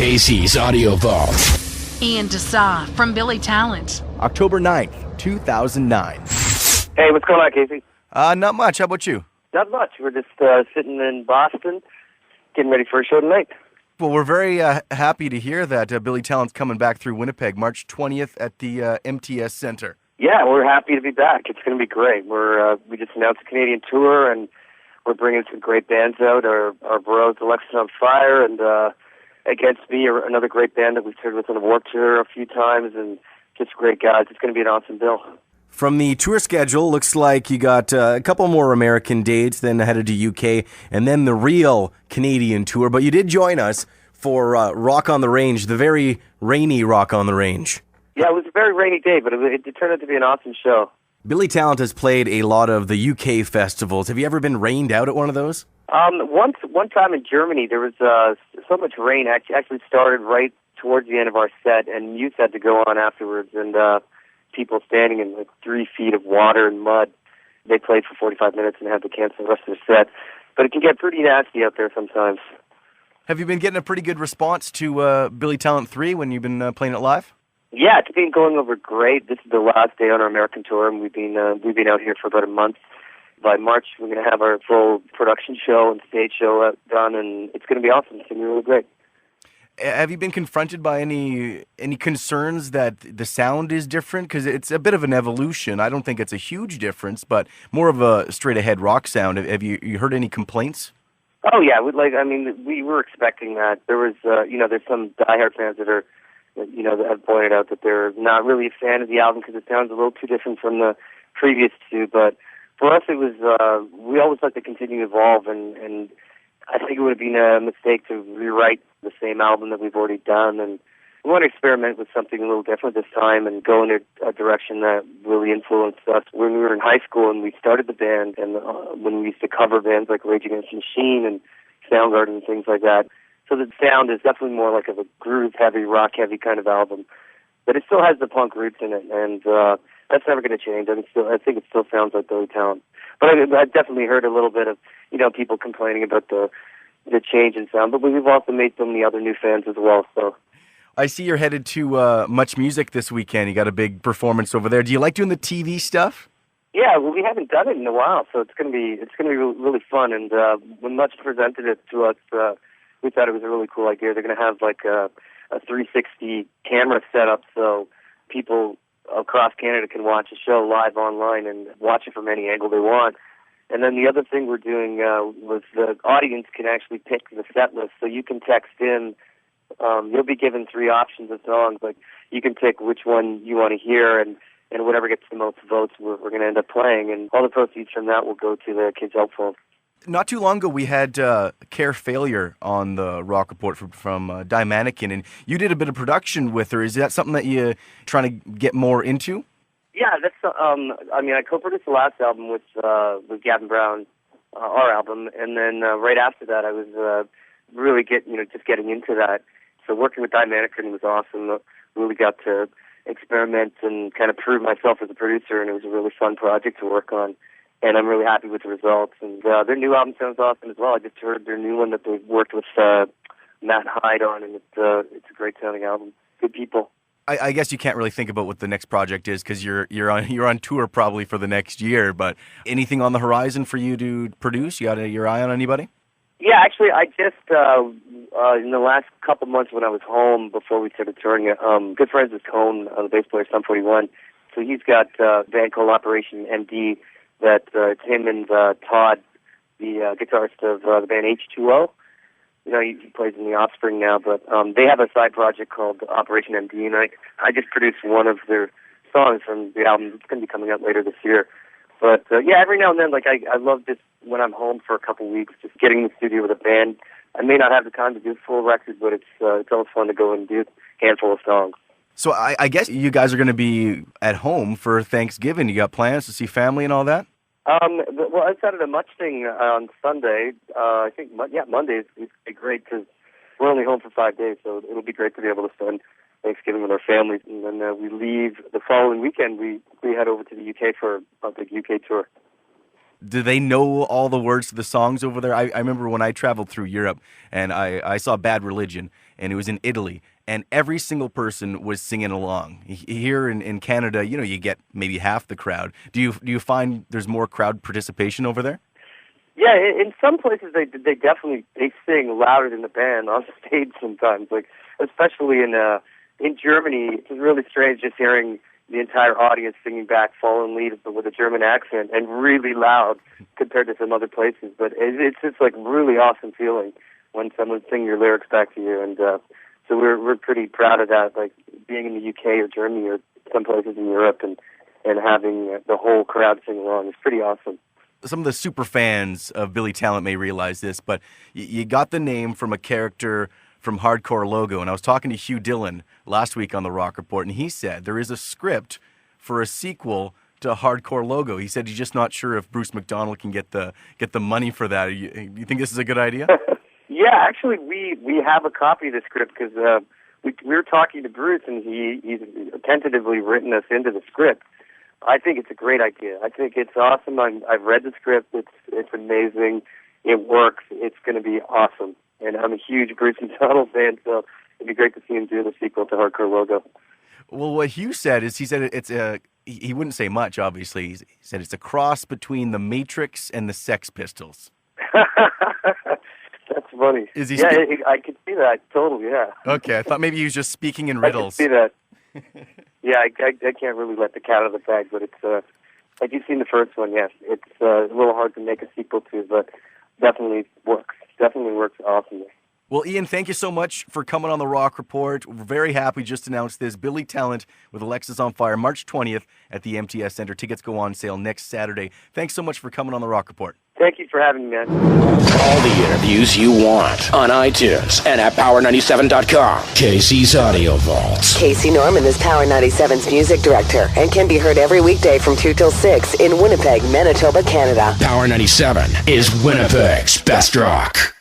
Casey's Audio Vault. Ian Dessau from Billy Talent. October 9th, 2009. Hey, what's going on, Casey? Not much. How about you? Not much. We're just sitting in Boston, getting ready for a show tonight. Well, we're very happy to hear that Billy Talent's coming back through Winnipeg, March 20th at the MTS Center. Yeah, we're happy to be back. It's going to be great. We just announced a Canadian tour, and we're bringing some great bands out. Our bros, Alexis on Fire, and Against Me, another great band that we've toured with on the Warped Tour a few times, and just great guys. It's going to be an awesome bill. From the tour schedule, looks like you got a couple more American dates, then headed to UK, and then the real Canadian tour. But you did join us for Rock on the Range, the very rainy Rock on the Range. Yeah, it was a very rainy day, but it turned out to be an awesome show. Billy Talent has played a lot of the UK festivals. Have you ever been rained out at one of those? One time in Germany, there was so much rain. Actually started right towards the end of our set, and youth had to go on afterwards, and people standing in like 3 feet of water and mud. They played for 45 minutes and had to cancel the rest of the set. But it can get pretty nasty out there sometimes. Have you been getting a pretty good response to Billy Talent 3 when you've been playing it live? Yeah, it's been going over great. This is the last day on our American tour, and we've been out here for about a month. By March, we're going to have our full production show and stage show done, and it's going to be awesome. It's going to be really great. Have you been confronted by any concerns that the sound is different? Because it's a bit of an evolution. I don't think it's a huge difference, but more of a straight-ahead rock sound. Have you heard any complaints? Oh, yeah. We were expecting that. There was, there's some diehard fans that have pointed out that they're not really a fan of the album because it sounds a little too different from the previous two. But for us, it was, we always like to continue to evolve, and I think it would have been a mistake to rewrite the same album that we've already done, and we want to experiment with something a little different this time and go in a direction that really influenced us when we were in high school and we started the band, and when we used to cover bands like Rage Against the Machine and Soundgarden and things like that. So the sound is definitely more like a groove-heavy, rock-heavy kind of album, but it still has the punk roots in it, and that's never going to change. I think it still sounds like Billy Talent. But I definitely heard a little bit of people complaining about the change in sound, but we've also made so many other new fans as well. So I see you're headed to Much Music this weekend. You got a big performance over there. Do you like doing the TV stuff? Yeah, well, we haven't done it in a while, so it's going to be really fun. And when Much presented it to us, we thought it was a really cool idea. They're going to have like a 360 camera setup, so people across Canada can watch a show live online and watch it from any angle they want. And then the other thing we're doing was the audience can actually pick the set list. So you can text in, you'll be given 3 options of songs. Like you can pick which one you want to hear, and whatever gets the most votes, we're going to end up playing. And all the proceeds from that will go to the Kids Help Fund. Not too long ago, we had Care Failure on the Rock Report from Die Mannequin, and you did a bit of production with her. Is that something that you're trying to get more into? Yeah, that's. I co-produced the last album with Gavin Brown, our album, and then right after that, I was really getting into that. So working with Die Mannequin was awesome. Really got to experiment and kind of prove myself as a producer, and it was a really fun project to work on. And I'm really happy with the results. And their new album sounds awesome as well. I just heard their new one that they worked with Matt Hyde on, and it's a great sounding album. Good people. I guess you can't really think about what the next project is because you're on tour probably for the next year. But anything on the horizon for you to produce? You got your eye on anybody? Yeah, actually, I just in the last couple months when I was home before we started touring, good friends with Cone, the bass player, Sum 41. So he's got a band called Operation MD that it's him and Todd, the guitarist of the band H2O. He plays in The Offspring now, but they have a side project called Operation MD, and I just produced one of their songs from the album. It's going to be coming out later this year. But, every now and then, I love just when I'm home for a couple weeks, just getting in the studio with a band. I may not have the time to do a full record, but it's always fun to go and do a handful of songs. So I guess you guys are going to be at home for Thanksgiving. You got plans to see family and all that? Well, I started a Much thing on Sunday. I think, Monday is great because we're only home for 5 days, so it'll be great to be able to spend Thanksgiving with our families. And then we leave the following weekend. We head over to the UK for a big UK tour. Do they know all the words to the songs over there? I remember when I traveled through Europe and I saw Bad Religion, and it was in Italy, and every single person was singing along. Here in Canada, you get maybe half the crowd. Do you find there's more crowd participation over there? Yeah, in some places they definitely sing louder than the band on stage sometimes. Like especially in Germany, it's really strange just hearing the entire audience singing back "Fallen Lead" with a German accent and really loud compared to some other places. But it's just like really awesome feeling when someone's singing your lyrics back to you, and so we're pretty proud of that. Like being in the UK or Germany or some places in Europe and having the whole crowd sing along is pretty awesome. Some of the super fans of Billy Talent may realize this, but you got the name from a character from Hardcore Logo. And I was talking to Hugh Dillon last week on the Rock Report, and he said there is a script for a sequel to Hardcore Logo. He said he's just not sure if Bruce McDonald can get the money for that. You think this is a good idea? Yeah, actually, we have a copy of the script because we were talking to Bruce, and he's tentatively written us into the script. I think it's a great idea. I think it's awesome. I've read the script. It's amazing. It works. It's going to be awesome. And I'm a huge Bruce McDonald fan, so it'd be great to see him do the sequel to Hardcore Logo. Well, what Hugh said is he wouldn't say much, obviously. He said it's a cross between the Matrix and the Sex Pistols. That's funny. Is he? Yeah, I could see that totally. Yeah. Okay, I thought maybe he was just speaking in riddles. I could see that. Yeah, I can't really let the cat out of the bag, but it's like you've seen the first one. Yes, it's a little hard to make a sequel to, but definitely works. Definitely works awesomely. Well, Ian, thank you so much for coming on the Rock Report. We're very happy just announced this. Billy Talent with Alexis on Fire, March 20th at the MTS Center. Tickets go on sale next Saturday. Thanks so much for coming on the Rock Report. Thank you for having me, man. All the interviews you want on iTunes and at Power97.com. Casey's Audio Vaults. Casey Norman is Power 97's music director and can be heard every weekday from 2 till 6 in Winnipeg, Manitoba, Canada. Power 97 is Winnipeg's best rock.